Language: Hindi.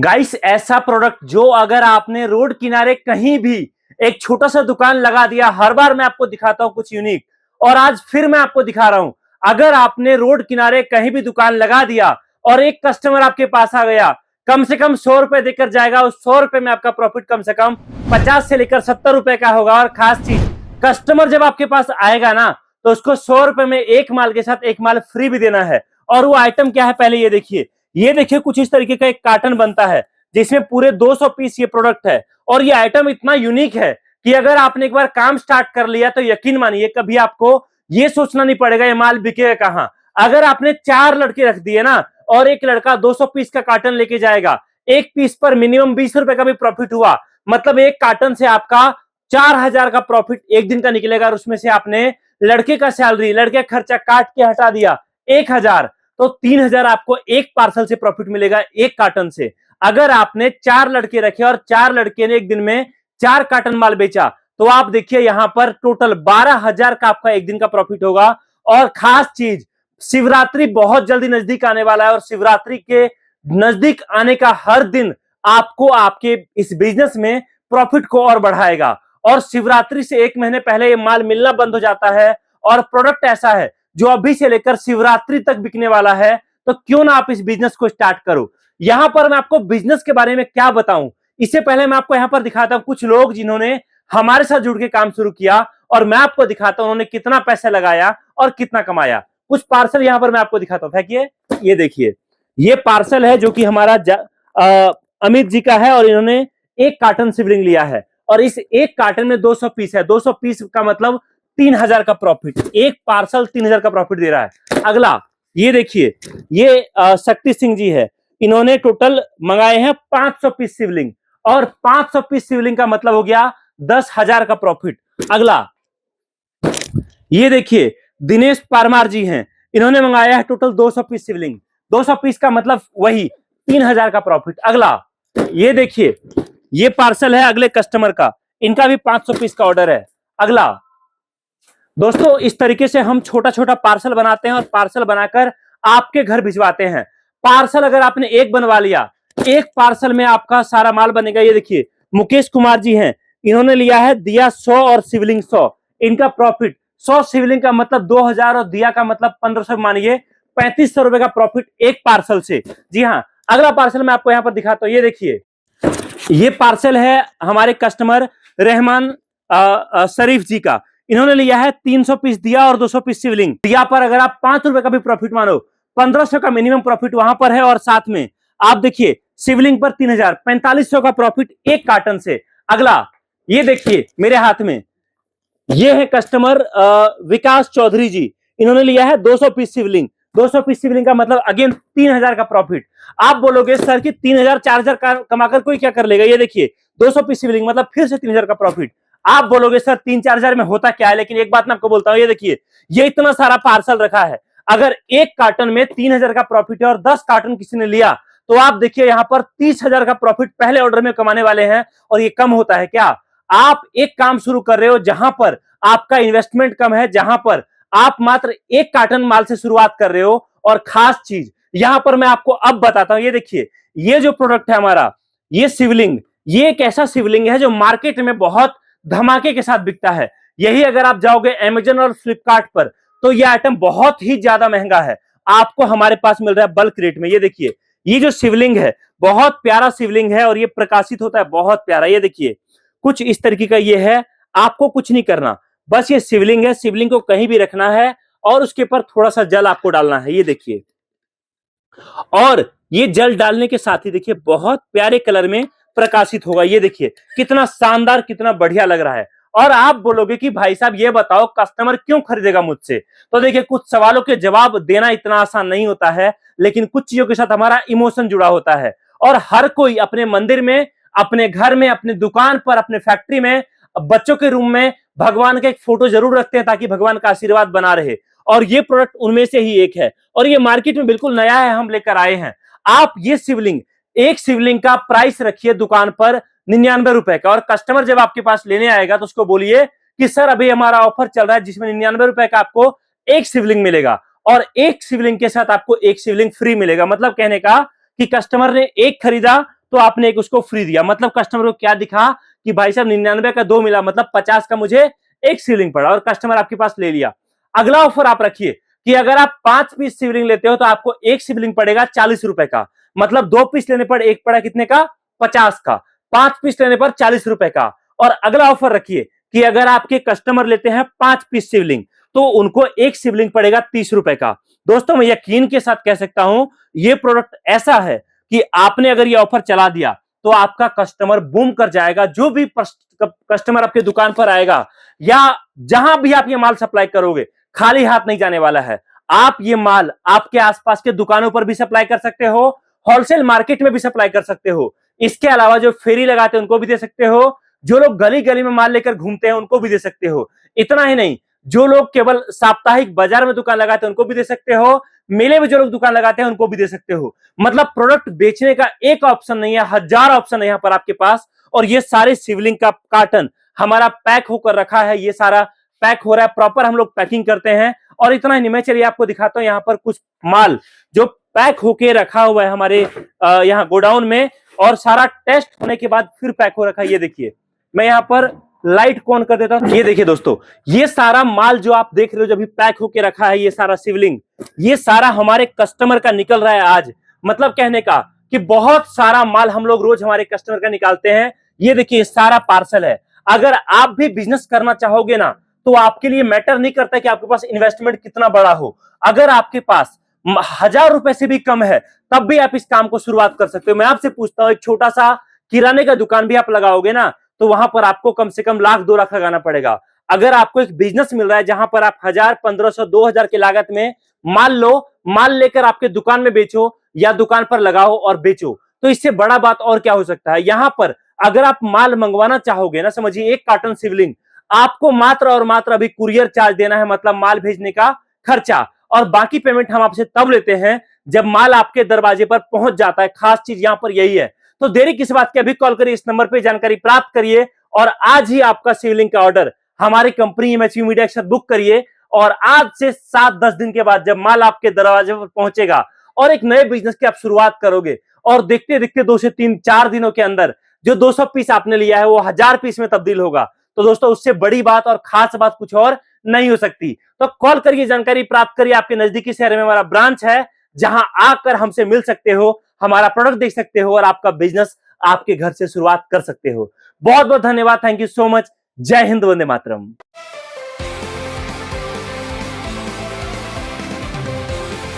गाइस, ऐसा प्रोडक्ट जो अगर आपने रोड किनारे कहीं भी एक छोटा सा दुकान लगा दिया, हर बार मैं आपको दिखाता हूं कुछ यूनिक, और आज फिर मैं आपको दिखा रहा हूं। अगर आपने रोड किनारे कहीं भी दुकान लगा दिया और एक कस्टमर आपके पास आ गया, कम से कम 100 रुपए देकर जाएगा, उस 100 रुपए में आपका प्रॉफिट कम से कम 50 से लेकर 70 रुपए का होगा। और खास चीज, कस्टमर जब आपके पास आएगा ना, तो उसको 100 रुपए में एक माल के साथ एक माल फ्री भी देना है। और वो आइटम क्या है, पहले ये देखिए। ये देखिए, कुछ इस तरीके का एक कार्टन बनता है जिसमें पूरे 200 पीस ये प्रोडक्ट है। और ये आइटम इतना यूनिक है कि अगर आपने एक बार काम स्टार्ट कर लिया तो यकीन मानिए कभी आपको ये सोचना नहीं पड़ेगा ये माल बिकेगा कहां। अगर आपने 4 लड़के रख दिए ना, और एक लड़का 200 पीस का कार्टन लेके जाएगा, एक पीस पर मिनिमम 20 रुपए का भी प्रॉफिट हुआ, मतलब एक कार्टन से आपका 4000 का प्रॉफिट एक दिन का निकलेगा। और उसमें से आपने लड़के का सैलरी, लड़के का खर्चा काट के हटा दिया 1000, तो 3000 आपको एक पार्सल से प्रॉफिट मिलेगा, एक कार्टन से। अगर आपने 4 लड़के रखे और 4 लड़के ने एक दिन में 4 कार्टन माल बेचा, तो आप देखिए यहां पर टोटल 12000 का आपका एक दिन का प्रॉफिट होगा। और खास चीज, शिवरात्रि बहुत जल्दी नजदीक आने वाला है, और शिवरात्रि के नजदीक आने का हर दिन आपको आपके इस बिजनेस में प्रॉफिट को और बढ़ाएगा। और शिवरात्रि से एक महीने पहले ये माल मिलना बंद हो जाता है, और प्रोडक्ट ऐसा है जो अभी से लेकर शिवरात्रि तक बिकने वाला है। तो क्यों ना आप इस बिजनेस को स्टार्ट करो। यहां पर मैं आपको बिजनेस के बारे में क्या बताऊं, इससे पहले मैं आपको यहां पर दिखाता हूं कुछ लोग जिन्होंने हमारे साथ जुड़ के काम शुरू किया, और मैं आपको दिखाता हूं उन्होंने कितना पैसा लगाया और कितना कमाया। कुछ पार्सल यहां पर मैं आपको दिखाता हूं। फेंकिए, ये देखिए, ये पार्सल है जो कि हमारा अमित जी का है, और इन्होंने एक कार्टन शिवलिंग लिया है, और इस एक कार्टन में 200 पीस है। 200 पीस का मतलब 3000 का प्रॉफिट, एक पार्सल 3000 का प्रॉफिट दे रहा है। अगला ये देखिए, ये शक्ति सिंह जी है, इन्होंने टोटल मंगाए हैं 500 पीस शिवलिंग, और 500 पीस शिवलिंग का मतलब हो गया 10,000 का प्रॉफिट। अगला ये देखिए, दिनेश परमार जी हैं, इन्होंने मंगाया है टोटल 200 पीस शिवलिंग। 200 पीस का मतलब वही 3000 का प्रॉफिट। अगला ये देखिए, ये पार्सल है अगले कस्टमर का, इनका भी 500 पीस का ऑर्डर है। अगला दोस्तों, इस तरीके से हम छोटा छोटा पार्सल बनाते हैं, और पार्सल बनाकर आपके घर भिजवाते हैं। पार्सल अगर आपने एक बनवा लिया, एक पार्सल में आपका सारा माल बनेगा। ये देखिए, मुकेश कुमार जी हैं, इन्होंने लिया है दिया 100 और शिवलिंग 100। इनका प्रॉफिट 100 शिवलिंग का मतलब 2000 और दिया का मतलब 1500, मानिए 3500 रुपए का प्रॉफिट एक पार्सल से। जी हाँ, अगला पार्सल मैं आपको यहां पर दिखाता हूं। ये देखिए, ये पार्सल है हमारे कस्टमर रहमान शरीफ जी का, इन्होंने लिया है 300 पीस दिया और 200 पीस शिवलिंग। दिया पर अगर आप 5 रुपए का भी प्रॉफिट मानो, 1500 का मिनिमम प्रॉफिट वहां पर है, और साथ में आप देखिए शिवलिंग पर 3000, 4500 का प्रॉफिट एक कार्टन से। अगला ये देखिए मेरे हाथ में, ये है कस्टमर विकास चौधरी जी, इन्होंने लिया है 200 पीस शिवलिंग। 200 पीस शिवलिंग का मतलब अगेन 3000 का प्रॉफिट। आप बोलोगे सर कि 3000 4000 का कमाकर कोई क्या कर लेगा। ये देखिए, 200 पीस शिवलिंग मतलब फिर से 3000 का प्रॉफिट। आप बोलोगे सर 3-4000 में होता क्या है, लेकिन एक बात मैं आपको बोलता हूं, ये देखिए, ये इतना सारा पार्सल रखा है, अगर एक कार्टन में 3000 का प्रॉफिट है और 10 कार्टन किसी ने लिया, तो आप देखिए यहां पर 30,000 का प्रॉफिट पहले ऑर्डर में कमाने वाले हैं। और ये कम होता है क्या? आप एक काम शुरू कर रहे हो जहां पर आपका इन्वेस्टमेंट कम है, जहां पर आप मात्र एक कार्टन माल से शुरुआत कर रहे हो। और खास चीज यहां पर मैं आपको अब बताता हूं, ये देखिए, ये जो प्रोडक्ट है हमारा, ये शिवलिंग, ये एक ऐसा शिवलिंग है जो मार्केट में बहुत धमाके के साथ बिकता है। यही अगर आप जाओगे अमेजन और फ्लिपकार्ट पर, तो यह आइटम बहुत ही ज्यादा महंगा है, आपको हमारे पास मिल रहा है बल्क रेट में। ये देखिए, ये जो शिवलिंग है बहुत प्यारा शिवलिंग है, और ये प्रकाशित होता है बहुत प्यारा। ये देखिए, कुछ इस तरीके का ये है, आपको कुछ नहीं करना, बस ये शिवलिंग है, शिवलिंग को कहीं भी रखना है, और उसके ऊपर थोड़ा सा जल आपको डालना है। ये देखिए, और ये जल डालने के साथ ही देखिए बहुत प्यारे कलर में प्रकाशित होगा। ये देखिए कितना शानदार, कितना बढ़िया लग रहा है। और आप बोलोगे कि भाई साहब ये बताओ कस्टमर क्यों खरीदेगा मुझसे, तो देखिए कुछ सवालों के जवाब देना इतना आसान नहीं होता है, लेकिन कुछ चीजों के साथ हमारा इमोशन जुड़ा होता है। और हर कोई अपने मंदिर में, अपने घर में, अपने दुकान पर, अपने फैक्ट्री में, बच्चों के रूम में भगवान का एक फोटो जरूर रखते हैं, ताकि भगवान का आशीर्वाद बना रहे। और ये प्रोडक्ट उनमें से ही एक है, और ये मार्केट में बिल्कुल नया है, हम लेकर आए हैं। आप ये शिवलिंग, एक शिवलिंग का प्राइस रखिए दुकान पर 99 रुपए का, और कस्टमर जब आपके पास लेने आएगा तो उसको बोलिए कि सर अभी हमारा ऑफर चल रहा है जिसमें 99 रुपए का आपको एक शिवलिंग मिलेगा, और एक शिवलिंग के साथ आपको एक शिवलिंग फ्री मिलेगा। मतलब कहने का कि कस्टमर ने एक खरीदा तो आपने एक उसको फ्री दिया। मतलब कस्टमर को क्या दिखा कि भाई साहब 99 का 2 मिला, मतलब 50 का मुझे एक शिवलिंग पड़ा, और कस्टमर आपके पास ले लिया। अगला ऑफर आप रखिए कि अगर आप 5 पीस शिवलिंग लेते हो तो आपको एक शिवलिंग पड़ेगा 40 रुपए का। मतलब 2 पीस लेने पर एक पड़ा कितने का? 50 का। 5 पीस लेने पर 40 रुपए का। और अगला ऑफर रखिए कि अगर आपके कस्टमर लेते हैं 5 पीस शिवलिंग तो उनको एक शिवलिंग पड़ेगा 30 रुपए का। दोस्तों मैं यकीन के साथ कह सकता हूं ये प्रोडक्ट ऐसा है कि आपने अगर ये ऑफर चला दिया तो आपका कस्टमर बूम कर जाएगा। जो भी कस्टमर आपके दुकान पर आएगा या जहां भी आप ये माल सप्लाई करोगे, खाली हाथ नहीं जाने वाला है। आप ये माल आपके आसपास के दुकानों पर भी सप्लाई कर सकते हो, होलसेल मार्केट में भी सप्लाई कर सकते हो। इसके अलावा जो फेरी लगाते हैं उनको भी दे सकते हो, जो लोग गली गली में माल लेकर घूमते हैं उनको भी दे सकते हो। इतना ही नहीं, जो लोग केवल साप्ताहिक बाजार में दुकान लगाते हैं उनको भी दे सकते हो, मेले में जो लोग दुकान लगाते हैं उनको भी दे सकते हो। मतलब प्रोडक्ट बेचने का एक ऑप्शन नहीं है, हजार ऑप्शन है यहाँ पर आपके पास। और ये सारे शिवलिंग का कार्टन हमारा पैक होकर रखा है, ये सारा पैक हो रहा है, प्रॉपर हम लोग पैकिंग करते हैं। और इतना ही नहीं, मैं चलिए आपको दिखाता हूं यहाँ पर कुछ माल जो पैक होके रखा हुआ है हमारे यहाँ गोडाउन में, और सारा टेस्ट होने के बाद फिर पैक हो रखा है। ये देखिए, मैं यहाँ पर लाइट को ऑन कर देता हूं। ये देखिए दोस्तों, ये सारा माल जो आप देख रहे हो जो अभी पैक होके रखा है, ये सारा शिवलिंग, ये सारा हमारे कस्टमर का निकल रहा है आज। मतलब कहने का कि बहुत सारा माल हम लोग रोज हमारे कस्टमर का निकालते हैं। ये देखिए सारा पार्सल है। अगर आप भी बिजनेस करना चाहोगे ना तो आपके लिए मैटर नहीं करता कि आपके पास इन्वेस्टमेंट कितना बड़ा हो। अगर आपके पास 1000 रुपए से भी कम है तब भी आप इस काम को शुरुआत कर सकते हो। मैं आपसे पूछता हूं, एक छोटा सा किराने का दुकान भी आप लगाओगे ना तो वहां पर आपको कम से कम लाख 2 लाख लगाना पड़ेगा। अगर आपको एक बिजनेस मिल रहा है जहां पर आप 1000 1500 2000 की लागत में माल लो, माल लेकर आपके दुकान में बेचो या दुकान पर लगाओ और बेचो, तो इससे बड़ा बात और क्या हो सकता है। यहां पर अगर आप माल मंगवाना चाहोगे ना, समझिए 1 कार्टन शिवलिंग आपको मात्र और मात्र अभी कुरियर चार्ज देना है, मतलब माल भेजने का खर्चा, और बाकी पेमेंट हम आपसे तब लेते हैं जब माल आपके दरवाजे पर पहुंच जाता है। खास चीज यहां पर यही है। तो देरी किस बात की, अभी कॉल करिए, इस नंबर पर जानकारी प्राप्त करिए और आज ही आपका शिवलिंग का ऑर्डर हमारी कंपनी एमएचवी मीडिया के साथ बुक करिए। और आज से 7-10 दिन के बाद जब माल आपके दरवाजे पर पहुंचेगा और एक नए बिजनेस की आप शुरुआत करोगे, और देखते देखते 2 से 3-4 दिनों के अंदर जो 200 पीस आपने लिया है वो 1000 पीस में तब्दील होगा। तो दोस्तों उससे बड़ी बात और खास बात कुछ और नहीं हो सकती। तो कॉल करिए, जानकारी प्राप्त करिए। आपके नजदीकी शहर में हमारा ब्रांच है जहां आकर हमसे मिल सकते हो, हमारा प्रोडक्ट देख सकते हो और आपका बिजनेस आपके घर से शुरुआत कर सकते हो। बहुत बहुत धन्यवाद, थैंक यू सो मच। जय हिंद, वंदे मातरम।